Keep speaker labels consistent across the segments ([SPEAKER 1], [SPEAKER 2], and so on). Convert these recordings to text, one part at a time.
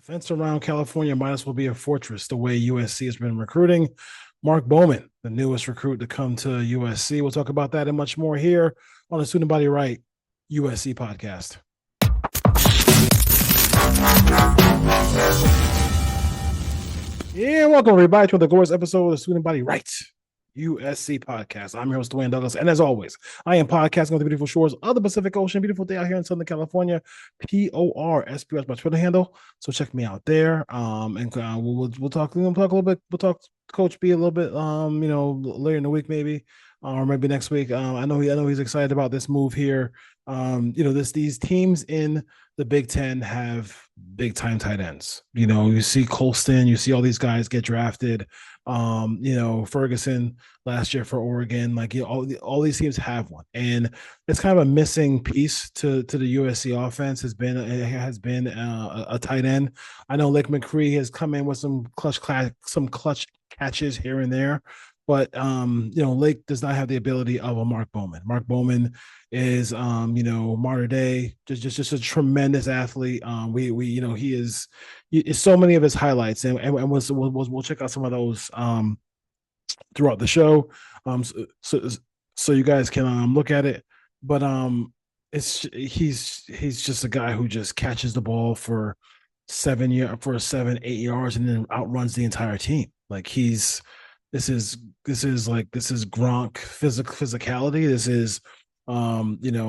[SPEAKER 1] Fence around California might as well be a fortress the way USC has been recruiting. Mark Bowman, the newest recruit to come to USC. We'll talk about that and much more here on the Student Body Right USC podcast. Yeah, welcome everybody to the glorious episode of the Student Body Right USC podcast. I'm your host, Dwayne Douglas, and as always, I am podcasting on the beautiful shores of the Pacific Ocean. Beautiful day out here in Southern California. PORSPS, my Twitter handle. So check me out there. And we'll talk. We'll talk a little bit. We'll talk Coach B a little bit. Later in the week maybe, or maybe next week. I know he's excited about this move here. These teams in the Big Ten have big time tight ends. You see Colston, you see all these guys get drafted. Ferguson last year for Oregon, all these teams have one, and it's kind of a missing piece to the USC offense has been a tight end. I know Lake McCree has come in with some clutch catches here and there, but Lake does not have the ability of a Mark Bowman. Mark Bowman is modern day, just a tremendous athlete. He is so many of his highlights, and we'll check out some of those throughout the show, so you guys can look at it. But he's just a guy who just catches the ball for 7-8 yards and then outruns the entire team. This is Gronk physicality. This is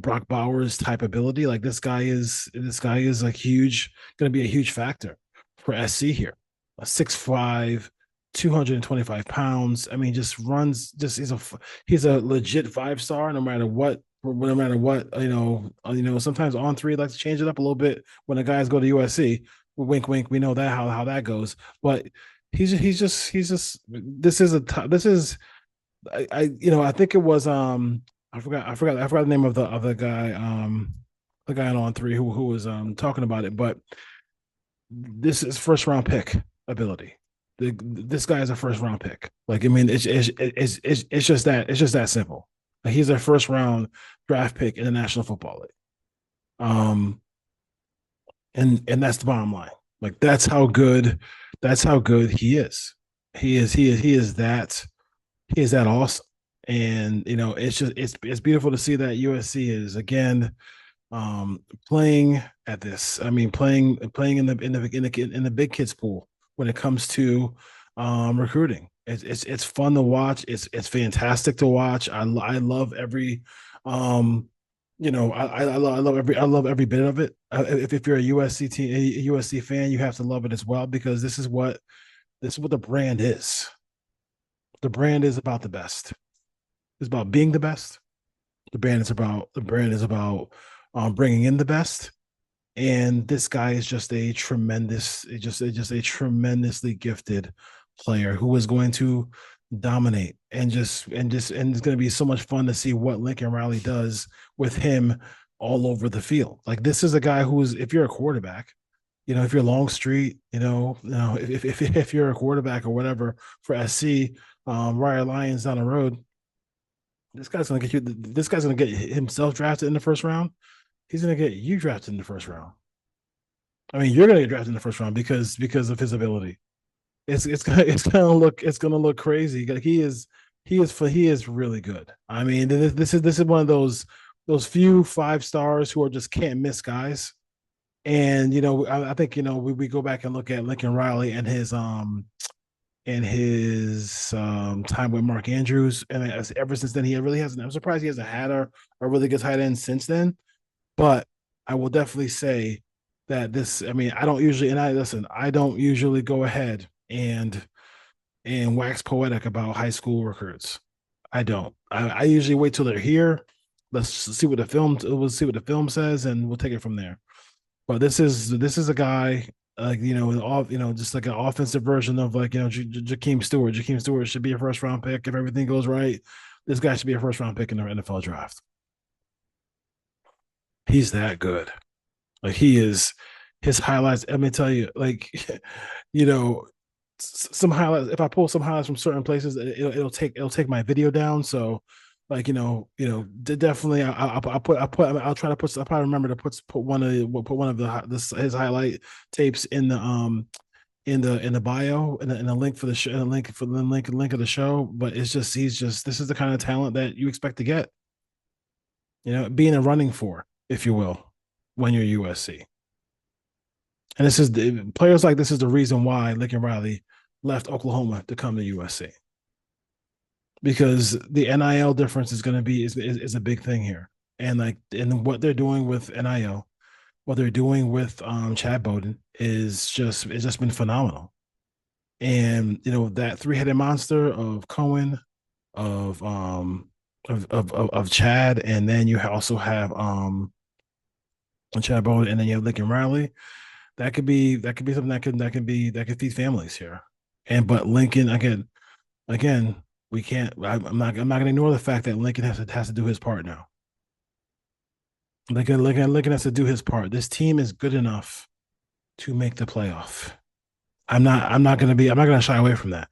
[SPEAKER 1] Brock Bowers type ability. This guy is going to be a huge factor for SC here. 6'5", 225 pounds. I mean, just runs. He's a legit 5-star. No matter what. Sometimes on three likes to change it up a little bit when the guys go to USC. Wink, wink. We know that how that goes, but. I think it was I forgot the name of the guy the guy on three who was talking about it, but this is first round pick ability. This guy is a first round pick. It's just that simple. He's a first round draft pick in the National Football League. And that's the bottom line. That's how good he is. He is that awesome. And it's beautiful to see that USC is again playing at this. I mean, playing in the big kids pool when it comes to recruiting. It's fun to watch. It's fantastic to watch. I love every I love every bit of it. If you're a USC fan, you have to love it as well, because this is what the brand is. The brand is about the best. It's about being the best. The brand is about bringing in the best. And this guy is just a tremendously gifted player who is going to dominate and it's going to be so much fun to see what Lincoln Riley does with him all over the field. This is a guy who's, if you're a quarterback, if you're Longstreet, if you're a quarterback or whatever for SC, Riot Lions down the road, this guy's going to get himself drafted in the first round. He's going to get you drafted in the first round. I mean, you're going to get drafted in the first round because of his ability. It's gonna look crazy. He is really good. I mean, this is one of those few 5-stars who are just can't miss guys. And I think we go back and look at Lincoln Riley and his time with Mark Andrews, and ever since then he really hasn't. I'm surprised he hasn't had a really good tight end since then. But I will definitely say that this. I mean, I don't usually go ahead and wax poetic about high school recruits. I don't. I usually wait till they're here. Let's see what the film says, and we'll take it from there. But this is a guy just like an offensive version of Jakeem Stewart. Jakeem Stewart should be a first round pick if everything goes right. This guy should be a first round pick in the NFL draft. He's that good. He is. His highlights. Let me tell you, some highlights. If I pull some highlights from certain places, it'll take my video down. So like definitely. I'll try to put. I'll probably remember to put one of his highlight tapes in the bio and the link for the show and the link of the show. But it's just he's just this is the kind of talent that you expect to get. Being a running for, if you will, when you're USC. And this is players like this is the reason why Lincoln Riley left Oklahoma to come to USC because the NIL difference is going to be is a big thing here, and what they're doing with NIL, what they're doing with Chad Bowden it's just been phenomenal. And that three-headed monster of Cohen, of of Chad, and then you also have Chad Bowden, and then you have Lincoln Riley. That could be something that could feed families here. And but Lincoln again, we can't. I'm not going to ignore the fact that Lincoln has to do his part now. Lincoln has to do his part. This team is good enough to make the playoff. I'm not going to shy away from that.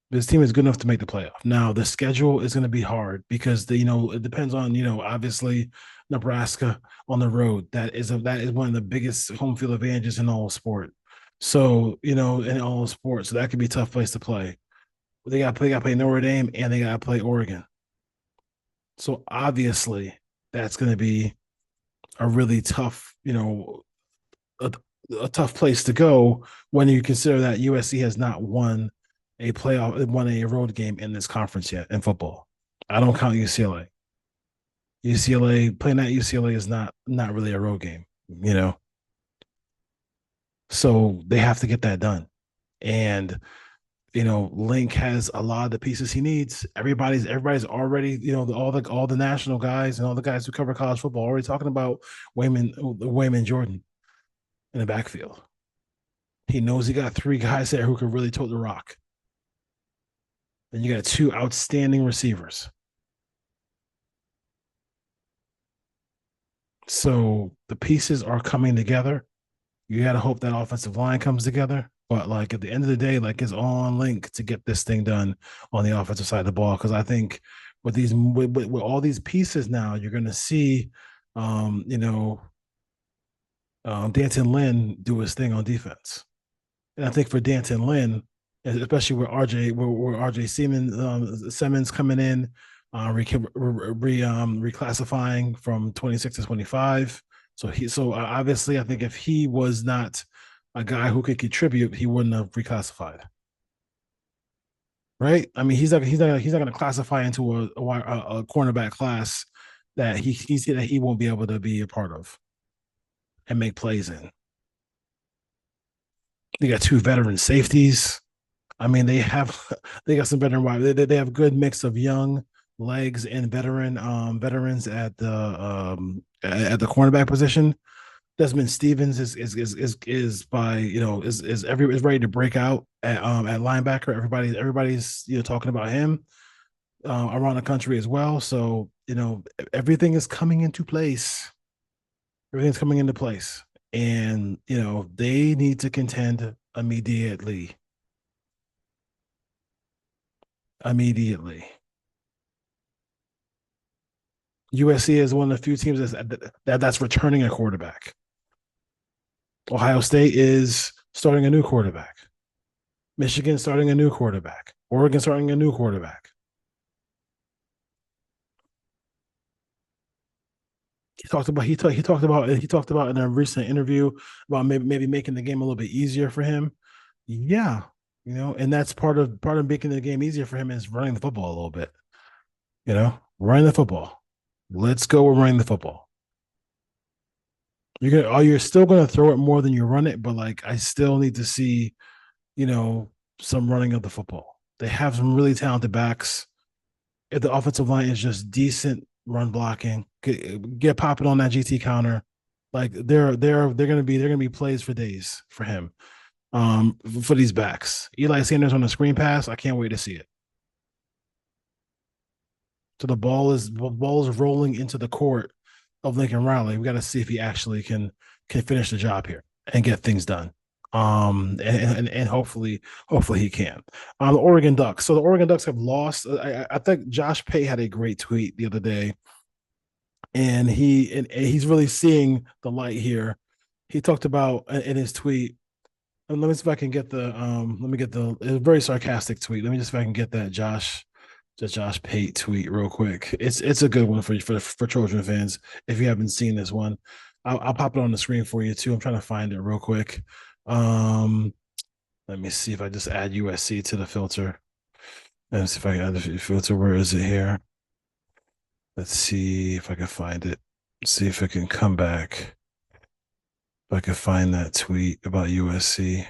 [SPEAKER 1] This team is good enough to make the playoff. Now the schedule is going to be hard because it depends on obviously Nebraska on the road. That is one of the biggest home field advantages in all sport. So in all sports, so that could be a tough place to play. Got to play Notre Dame and they got to play Oregon. So obviously that's going to be a really tough a, a tough place to go when you consider that USC has not won a road game in this conference yet in football. I don't count UCLA. UCLA playing at UCLA is not really a road game, So they have to get that done. And Link has a lot of the pieces he needs. Everybody's already, all the national guys and all the guys who cover college football already talking about Wayman Jordan in the backfield. He knows he got three guys there who can really tote the rock. Then you got two outstanding receivers. So the pieces are coming together. You got to hope that offensive line comes together. But like at the end of the day, like it's on Link to get this thing done on the offensive side of the ball. Because I think with all these pieces now, you're going to see, Danton Lynn do his thing on defense. And I think for Danton Lynn, especially with RJ Simmons coming in, reclassifying from 26 to 25. So obviously, I think if he was not a guy who could contribute, he wouldn't have reclassified. Right? I mean, he's not going to classify into a cornerback class that he won't be able to be a part of and make plays in. They got two veteran safeties. I mean, they got some veteran wide. They have good mix of young legs and veterans at the cornerback position. Desmond Stevens is by is ready to break out at linebacker. Everybody's talking about him around the country as well. So everything is coming into place. Everything's coming into place, and they need to contend immediately. Immediately. USC is one of the few teams that's returning a quarterback. Ohio State is starting a new quarterback. Michigan starting a new quarterback. Oregon starting a new quarterback. He talked about in a recent interview about maybe making the game a little bit easier for him. Yeah, and that's part of making the game easier for him is running the football a little bit. Running the football. Let's go with running the football. You're still gonna throw it more than you run it, but like I still need to see, some running of the football. They have some really talented backs. If the offensive line is just decent run blocking, get popping on that GT counter, like they're gonna be plays for days for him. For these backs, Eli Sanders on the screen pass, I can't wait to see it. So the ball is rolling into the court of Lincoln Riley. We got to see if he actually can finish the job here and get things done. And hopefully he can. The Oregon Ducks. So the Oregon Ducks have lost. I think Josh Pay had a great tweet the other day, and he's really seeing the light here. He talked about in his tweet. And let me see if I can get the let me get the a very sarcastic tweet. Let me just see if I can get that Josh Pate tweet real quick. It's a good one for Trojan fans. If you haven't seen this one, I'll pop it on the screen for you too. I'm trying to find it real quick. Um, Let me see if I just add USC to the filter. Let's see if I can add the filter. Where is it here? Let's see if I can find it. See if it can come back. If I can find that tweet about USC.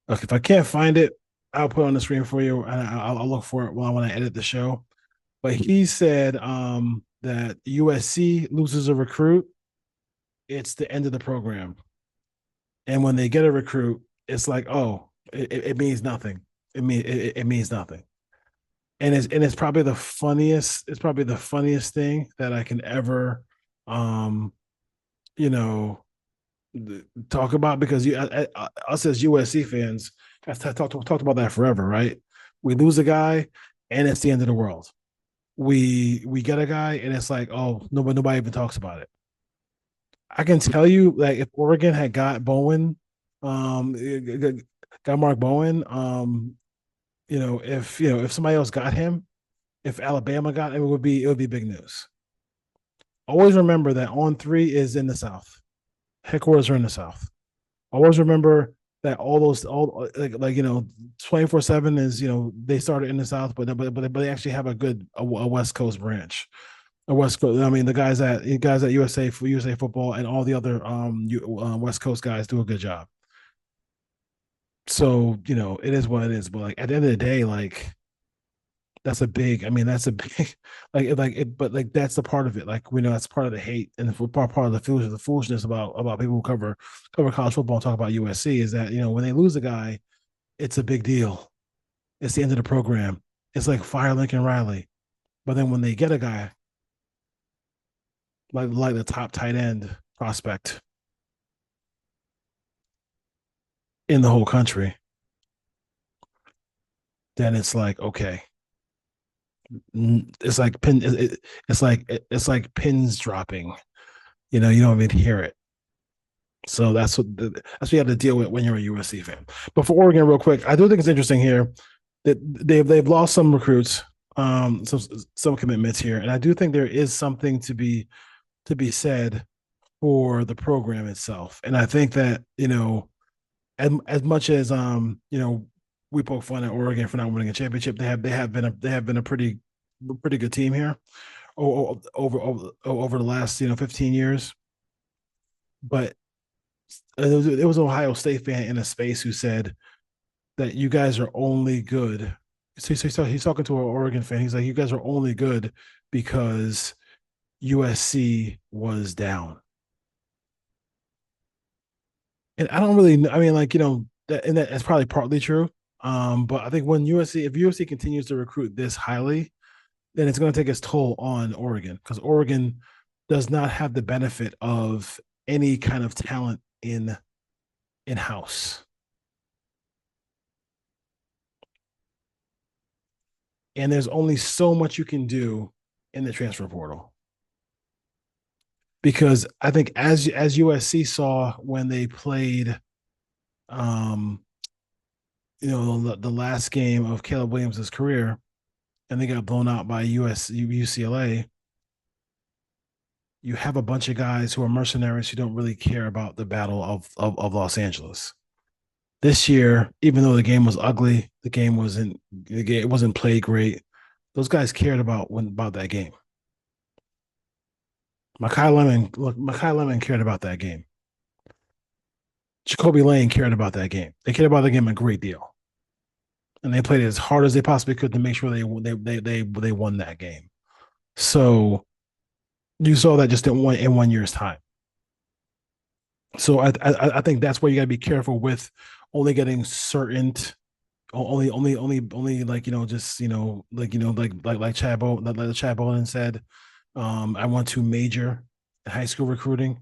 [SPEAKER 1] Okay, if I can't find it, I'll put it on the screen for you, and I'll look for it while when I edit the show. But he said that USC loses a recruit, it's the end of the program, and when they get a recruit, it's like, oh, it means nothing. It means nothing, and it's probably the funniest. It's probably the funniest thing that I can ever, um, you know, talk about because us as USC fans have talked about that forever, right? We lose a guy, and it's the end of the world. We get a guy, and it's like, oh, nobody even talks about it. I can tell you, like, if Oregon had got Bowen, um, got Mark Bowen, if somebody else got him, if Alabama got him, it would be big news. Always remember that On3 is in the South. Headquarters are in the South. Always remember that all like 24/7 is they started in the South, but they actually have a West Coast branch. A West Coast. I mean, the guys at USA Football and all the other West Coast guys do a good job. So it is what it is. But like at the end of the day, like that's a big. I mean, that's a big but like that's the part of it. Like we know that's part of the hate and part of the foolishness about people who cover college football and talk about USC is that when they lose a guy, it's a big deal. It's the end of the program. It's like fire Lincoln Riley. But then when they get a guy like the top tight end prospect in the whole country, then it's like okay, it's like it's like pins dropping. You don't even hear it. So that's what you have to deal with when you're a USC fan. But for Oregon, real quick, I do think it's interesting here that they've lost some recruits, some commitments here, and I do think there is something to be said for the program itself. And I think that as much as we poke fun at Oregon for not winning a championship, they have been a pretty good team here over the last 15 years. But there was an Ohio State fan in a space who said that you guys are only good. So he's talking to an Oregon fan. He's like, you guys are only good because USC was down. And I don't really, I mean, like, that's probably partly true. But I think if USC continues to recruit this highly, then it's going to take its toll on Oregon because Oregon does not have the benefit of any kind of talent in house. And there's only so much you can do in the transfer portal. Because I think as USC saw when they played the last game of Caleb Williams' career and they got blown out by UCLA, you have a bunch of guys who are mercenaries who don't really care about the battle of Los Angeles. This year, even though the game was ugly, it wasn't played great. Those guys cared about that game. Makai Lemon cared about that game. Jacoby Lane cared about that game. They cared about the game a great deal, and they played as hard as they possibly could to make sure they won that game. So you saw that just in one year's time. So I think that's where you got to be careful with only getting certain, only like just like Chad Bowden said. I want to major in high school recruiting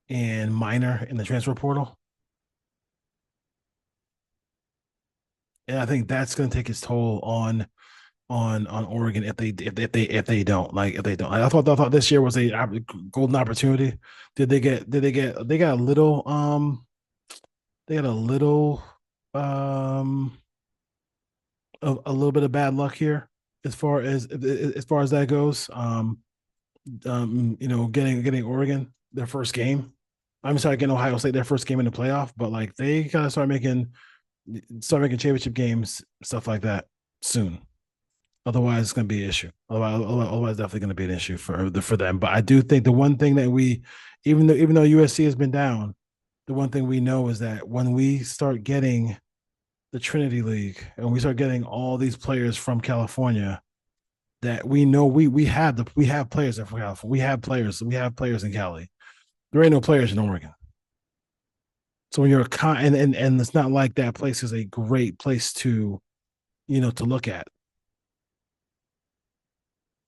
[SPEAKER 1] and minor in the transfer portal. and I think that's going to take its toll on Oregon if they don't like if they don't. I thought this year was a golden opportunity. They got a little they got a little um a little bit of bad luck here as far as that goes. Getting Oregon their first game. I'm sorry, getting Ohio State their first game in the playoff, but like they gotta start making championship games, stuff like that soon. Otherwise, it's going to be an issue. Otherwise, definitely going to be an issue for them. But I do think the one thing that even though USC has been down, the one thing we know is that when we start getting the Trinity League and we start getting all these players from California, that we know we have players from California. We have players in Cali. There ain't no players in Oregon. So when you're a con and it's not like that place is a great place to look at,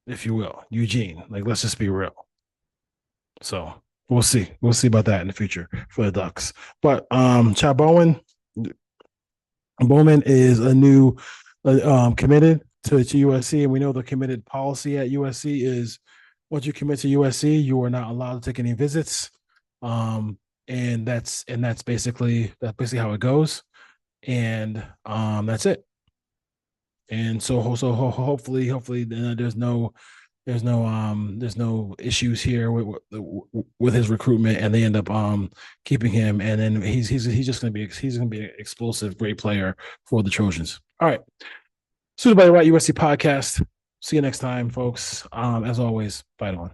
[SPEAKER 1] if you will, Eugene. Like, let's just be real. So we'll see. We'll see about that in the future for the Ducks. But Chad Bowman is a new committed to USC, and we know the committed policy at USC is once you commit to USC, you are not allowed to take any visits. And that's basically how it goes. And that's it. And so hopefully there's no issues here with his recruitment, and they end up keeping him, and then he's just gonna be an explosive great player for the Trojans. All right, Suited by the Right USC podcast. See you next time, folks. As always, fight on.